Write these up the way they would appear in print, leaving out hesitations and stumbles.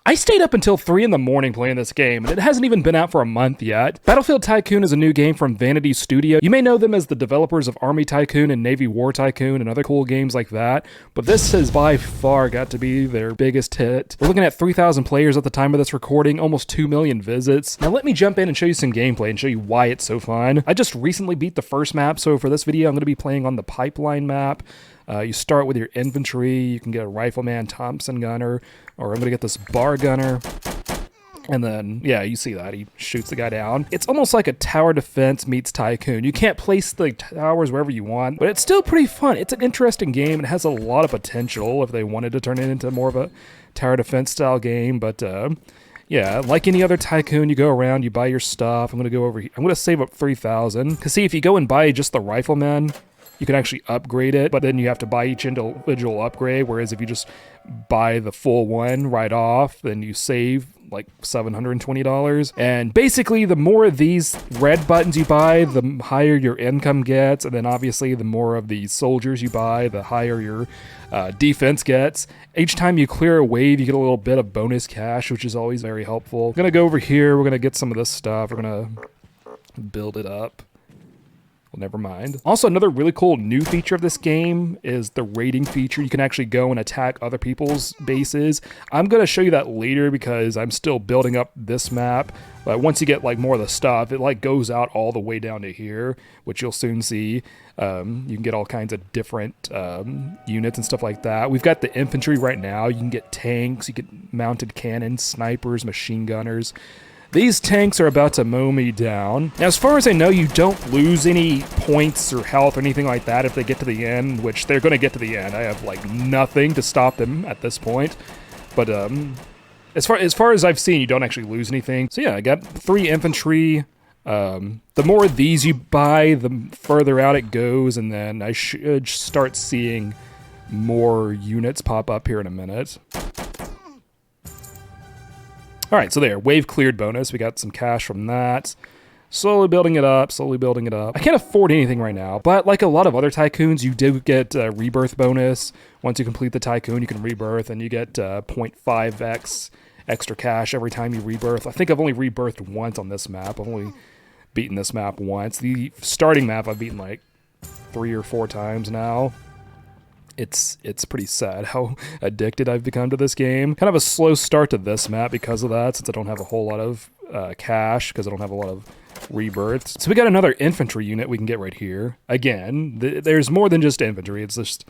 I stayed up until 3 in the morning playing this game, and it hasn't even been out for a month yet. Battlefield Tycoon is a new game from Vanity Studio. You may know them as the developers of Army Tycoon and Navy War Tycoon and other cool games like that, but this has by far got to be their biggest hit. We're looking at 3,000 players at the time of this recording, almost 2 million visits. Now let me jump in and show you some gameplay and show you why it's so fun. I just recently beat the first map, so for this video I'm going to be playing on the pipeline map. You start with your infantry, you can get a rifleman, Thompson gunner, or I'm going to get this bar gunner. And then, yeah, you see that. He shoots the guy down. It's almost like a tower defense meets Tycoon. You can't place the towers wherever you want, but it's still pretty fun. It's an interesting game. It has a lot of potential if they wanted to turn it into more of a tower defense style game, but yeah, like any other Tycoon, you go around, you buy your stuff. I'm going to go over here. I'm going to save up 3,000. Because see, if you go and buy just the rifleman, you can actually upgrade it, but then you have to buy each individual upgrade, whereas if you just buy the full one right off, then you save like $720. And basically, the more of these red buttons you buy, the higher your income gets, and then obviously the more of these soldiers you buy, the higher your defense gets. Each time you clear a wave, you get a little bit of bonus cash, which is always very helpful. We're gonna go over here, we're gonna get some of this stuff, we're gonna build it up. Well, never mind. Also, another really cool new feature of this game is the raiding feature. You can actually go and attack other people's bases. I'm going to show you that later because I'm still building up this map. But once you get like more of the stuff, it like goes out all the way down to here, which you'll soon see. You can get all kinds of different units and stuff like that. We've got the infantry right now. You can get tanks, you get mounted cannons, snipers, machine gunners. These tanks are about to mow me down. Now, as far as I know, you don't lose any points or health or anything like that if they get to the end, which they're going to get to the end. I have, like, nothing to stop them at this point. But, as far as I've seen, you don't actually lose anything. So, yeah, I got 3 infantry. The more of these you buy, the further out it goes, and then I should start seeing more units pop up here in a minute. All right, so there, wave cleared bonus. We got some cash from that. Slowly building it up, slowly building it up. I can't afford anything right now, but like a lot of other Tycoons, you do get a rebirth bonus. Once you complete the Tycoon, you can rebirth, and you get 0.5x extra cash every time you rebirth. I think I've only rebirthed once on this map. I've only beaten this map once. The starting map I've beaten like 3 or 4 times now. It's pretty sad how addicted I've become to this game. Kind of a slow start to this map because of that, since I don't have a whole lot of cash, because I don't have a lot of rebirths. So we got another infantry unit we can get right here. Again, there's more than just infantry. It's just,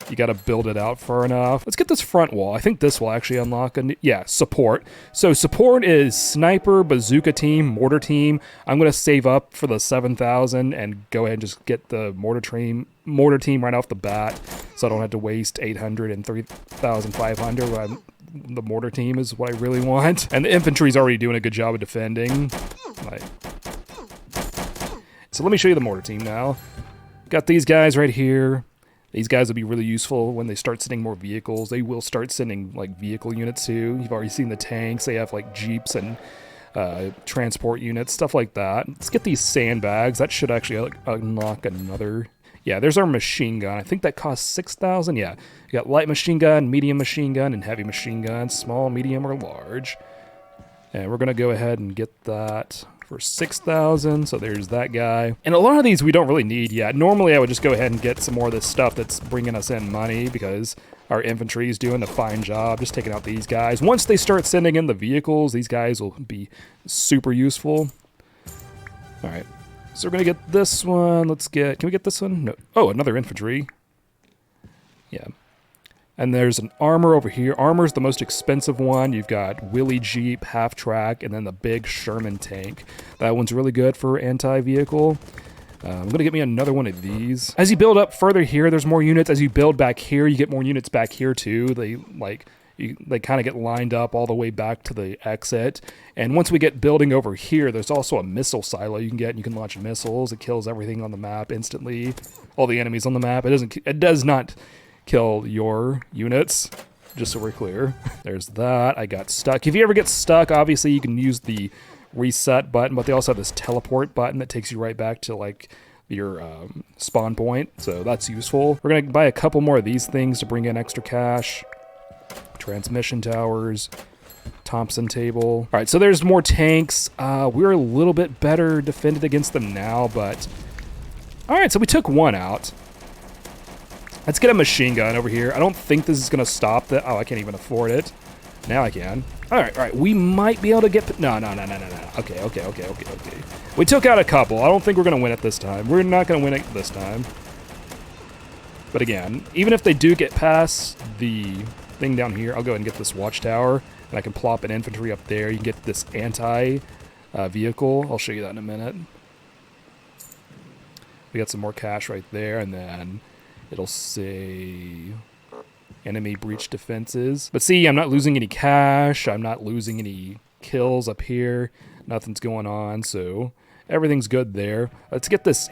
you got to build it out far enough. Let's get this front wall. I think this will actually unlock a new, yeah, support. So support is sniper, bazooka team, mortar team. I'm going to save up for the 7,000 and go ahead and just get the mortar team right off the bat, so I don't have to waste 800 and 3,500. The mortar team is what I really want. And the infantry's already doing a good job of defending. So let me show you the mortar team now. Got these guys right here. These guys will be really useful when they start sending more vehicles. They will start sending like vehicle units too. You've already seen the tanks. They have like jeeps and transport units, stuff like that. Let's get these sandbags. That should actually unlock another. Yeah, there's our machine gun. I think that costs 6,000. Yeah, you got light machine gun, medium machine gun, and heavy machine gun. Small, medium, or large. And we're gonna go ahead and get that for 6,000, so there's that guy. And a lot of these we don't really need yet. Normally I would just go ahead and get some more of this stuff that's bringing us in money because our infantry is doing a fine job just taking out these guys. Once they start sending in the vehicles, these guys will be super useful. All right, so we're gonna get this one. Can we get this one? No. Oh, another infantry. Yeah. And there's an armor over here. Armor's the most expensive one. You've got Willy Jeep, half track, and then the big Sherman tank. That one's really good for anti-vehicle. I'm going to get me another one of these. As you build up further here, there's more units. As you build back here, you get more units back here too. They kind of get lined up all the way back to the exit. And once we get building over here, there's also a missile silo you can get. And you can launch missiles. It kills everything on the map instantly. All the enemies on the map. It does not kill your units, just so we're clear. There's that. I got stuck. If you ever get stuck, obviously you can use the reset button, but they also have this teleport button that takes you right back to like your spawn point, so that's useful. We're gonna buy a couple more of these things to bring in extra cash. transmission towers, Thompson table. All right, so there's more tanks. We're a little bit better defended against them now, but... All right, so we took one out. Let's get a machine gun over here. I don't think this is going to stop the... Oh, I can't even afford it. Now I can. All right. We might be able to get... No. Okay. We took out a couple. I don't think we're going to win it this time. We're not going to win it this time. But again, even if they do get past the thing down here, I'll go ahead and get this watchtower, and I can plop an infantry up there. You can get this anti-vehicle. I'll show you that in a minute. We got some more cash right there, and then it'll say enemy breach defenses. But see, I'm not losing any cash. I'm not losing any kills up here. Nothing's going on, so everything's good there. Let's get this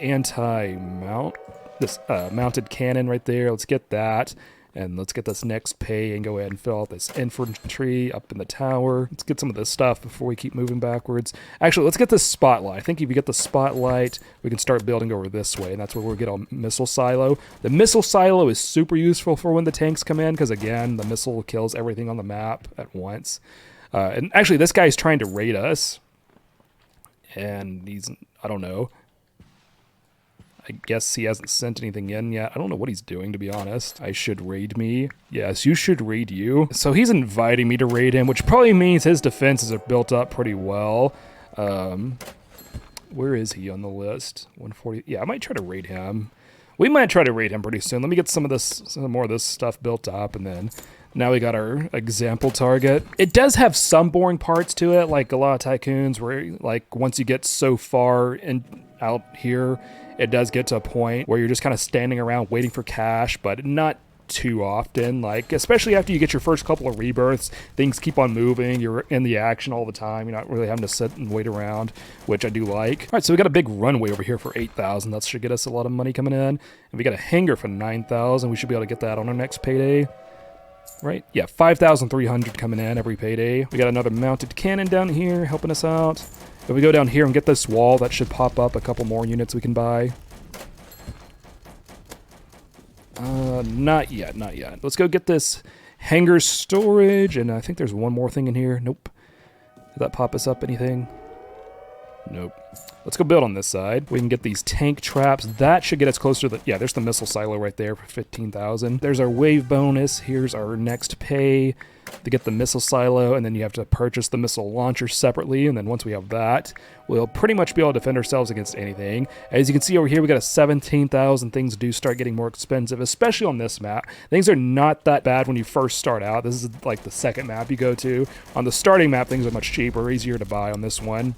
mounted cannon right there. Let's get that. And let's get this next pay and go ahead and fill out this infantry up in the tower. Let's get some of this stuff before we keep moving backwards. Actually, let's get this spotlight. I think if you get the spotlight, we can start building over this way, and that's where we'll get a missile silo. The missile silo is super useful for when the tanks come in, because again, the missile kills everything on the map at once. And actually, this guy's trying to raid us. And he's, I don't know. I guess he hasn't sent anything in yet. I don't know what he's doing, to be honest. I should raid me. Yes, you should raid you. So he's inviting me to raid him, which probably means his defenses are built up pretty well. Where is he on the list? 140. Yeah, I might try to raid him. We might try to raid him pretty soon. Let me get some more of this stuff built up, and then now we got our example target. It does have some boring parts to it, like a lot of Tycoons, where like once you get so far out here, it does get to a point where you're just kind of standing around waiting for cash, but not too often. Like, especially after you get your first couple of rebirths, things keep on moving. You're in the action all the time. You're not really having to sit and wait around, which I do like. All right, so we got a big runway over here for 8,000. That should get us a lot of money coming in. And we got a hangar for 9,000. We should be able to get that on our next payday. Right? Yeah, 5,300 coming in every payday. We got another mounted cannon down here helping us out. If we go down here and get this wall, that should pop up a couple more units we can buy. Not yet. Let's go get this hangar storage, and I think there's one more thing in here. Nope. Did that pop us up anything? Nope. Let's go build on this side. We can get these tank traps. That should get us closer to the... Yeah, there's the missile silo right there for 15,000. There's our wave bonus. Here's our next pay to get the missile silo, and then you have to purchase the missile launcher separately, and then once we have that, we'll pretty much be able to defend ourselves against anything. As you can see over here, we got a 17,000. Things do start getting more expensive, especially on this map. Things are not that bad when you first start out. This is like the second map you go to. On the starting map, things are much cheaper, easier to buy on this one.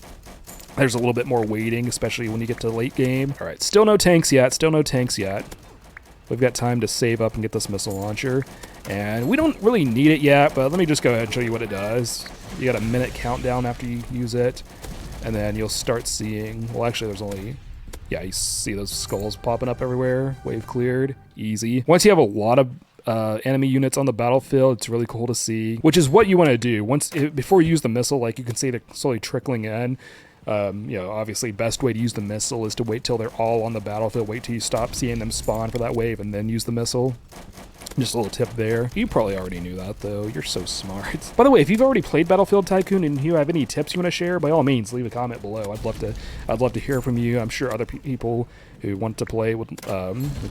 There's a little bit more waiting, especially when you get to late game. All right, still no tanks yet. We've got time to save up and get this missile launcher. And we don't really need it yet, but let me just go ahead and show you what it does. You got a minute countdown after you use it. And then you'll start seeing... Well, actually, there's only... Yeah, you see those skulls popping up everywhere. Wave cleared. Easy. Once you have a lot of enemy units on the battlefield, it's really cool to see. Which is what you want to do. Before you use the missile, like you can see it slowly trickling in. Obviously, best way to use the missile is to wait till they're all on the battlefield. Wait till you stop seeing them spawn for that wave and then use the missile. Just a little tip there. You probably already knew that, though. You're so smart. By the way, if you've already played Battlefield Tycoon and you have any tips you want to share, by all means, leave a comment below. I'd love to hear from you. I'm sure other people who want to play would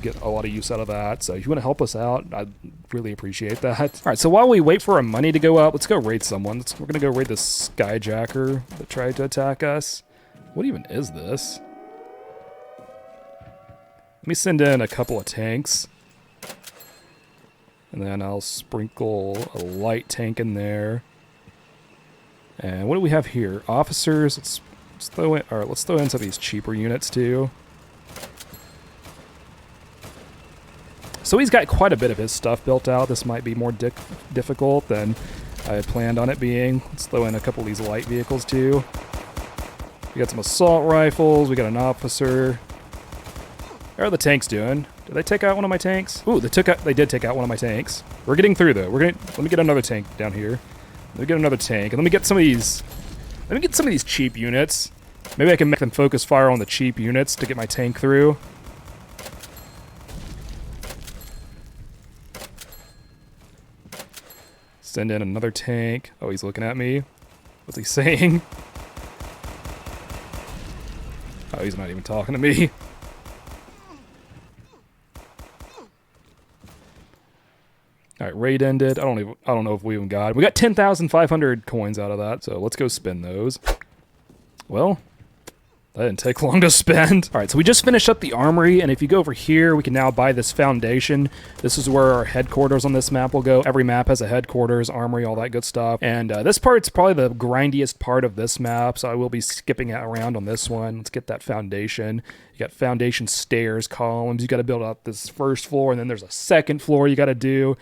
get a lot of use out of that. So if you want to help us out, I'd really appreciate that. All right, so while we wait for our money to go up, let's go raid someone. We're going to go raid this skyjacker that tried to attack us. What even is this? Let me send in a couple of tanks. And then I'll sprinkle a light tank in there. And what do we have here? Officers. Let's throw in. All right, let's throw in some of these cheaper units too. So he's got quite a bit of his stuff built out. This might be more difficult than I had planned on it being. Let's throw in a couple of these light vehicles too. We got some assault rifles. We got an officer. How are the tanks doing? Did they take out one of my tanks? Ooh, they did take out one of my tanks. We're getting through though. Let me get another tank down here. Let me get another tank, and let me get some of these cheap units. Maybe I can make them focus fire on the cheap units to get my tank through. Send in another tank. Oh, he's looking at me. What's he saying? Oh, he's not even talking to me. All right, raid ended. I don't know if we even got it. We got 10,500 coins out of that, so let's go spend those. Well, that didn't take long to spend. All right, so we just finished up the armory, and if you go over here, we can now buy this foundation. This is where our headquarters on this map will go. Every map has a headquarters, armory, all that good stuff. And this part's probably the grindiest part of this map, so I will be skipping around on this one. Let's get that foundation. You got foundation stairs, columns. You got to build out this first floor, and then there's a second floor you got to do.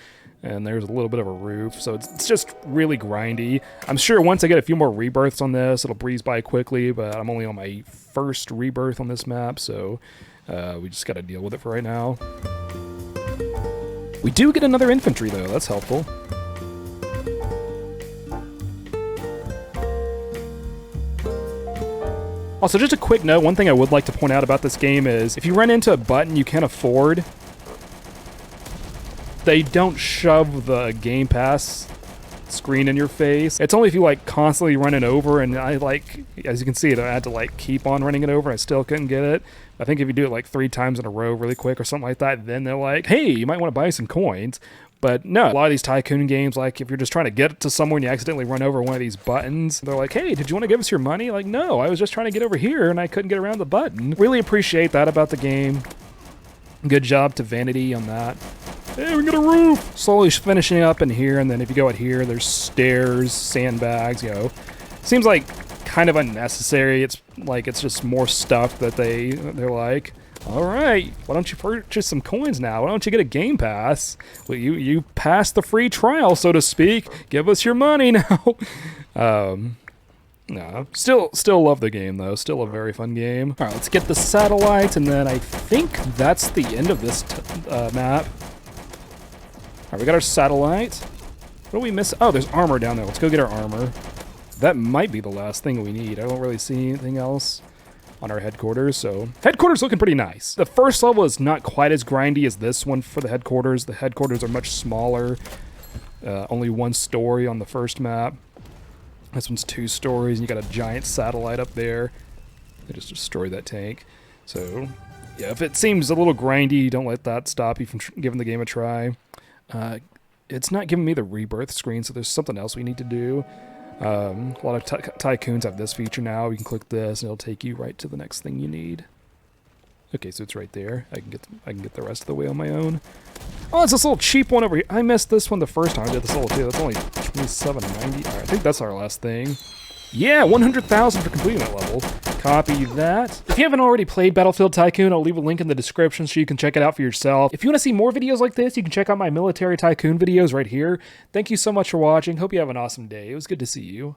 And there's a little bit of a roof, so it's just really grindy. I'm sure once I get a few more rebirths on this, it'll breeze by quickly, but I'm only on my first rebirth on this map, so we just got to deal with it for right now. We do get another infantry, though. That's helpful. Also, just a quick note, one thing I would like to point out about this game is if you run into a button you can't afford, they don't shove the Game Pass screen in your face. It's only if you like constantly running over, and I like, as you can see, I had to like keep on running it over. I still couldn't get it. I think if you do it like 3 times in a row really quick or something like that, then they're like, hey, you might want to buy some coins. But no, a lot of these Tycoon games, like if you're just trying to get to somewhere and you accidentally run over one of these buttons, they're like, hey, did you want to give us your money? Like, no, I was just trying to get over here and I couldn't get around the button. Really appreciate that about the game. Good job to Vanity on that. Hey, we got a roof! Slowly finishing up in here, and then if you go out here, there's stairs, sandbags, you know. Seems like kind of unnecessary. It's like it's just more stuff that they're like, all right, why don't you purchase some coins now? Why don't you get a Game Pass? Well, you passed the free trial, so to speak. Give us your money now. No, still love the game, though. Still a very fun game. All right, let's get the satellites, and then I think that's the end of this map. All right, we got our satellite. What do we miss? Oh, there's armor down there. Let's go get our armor. That might be the last thing we need. I don't really see anything else on our headquarters, so headquarters looking pretty nice. The first level is not quite as grindy as this one for the headquarters. The headquarters are much smaller. Only 1 story on the first map. This one's 2 stories, and you got a giant satellite up there. They just destroyed that tank. So, yeah, if it seems a little grindy, don't let that stop you from giving the game a try. It's not giving me the rebirth screen, so there's something else we need to do. A lot of Tycoons have this feature now. You can click this, and it'll take you right to the next thing you need. Okay, so it's right there. I can get the rest of the way on my own. Oh, it's this little cheap one over here. I missed this one the first time I did this level too. That's only $27.90. All right, I think that's our last thing. Yeah, 100,000 for completing that level. Copy that. If you haven't already played Battlefield Tycoon, I'll leave a link in the description so you can check it out for yourself. If you want to see more videos like this, you can check out my Military Tycoon videos right here. Thank you so much for watching. Hope you have an awesome day. It was good to see you.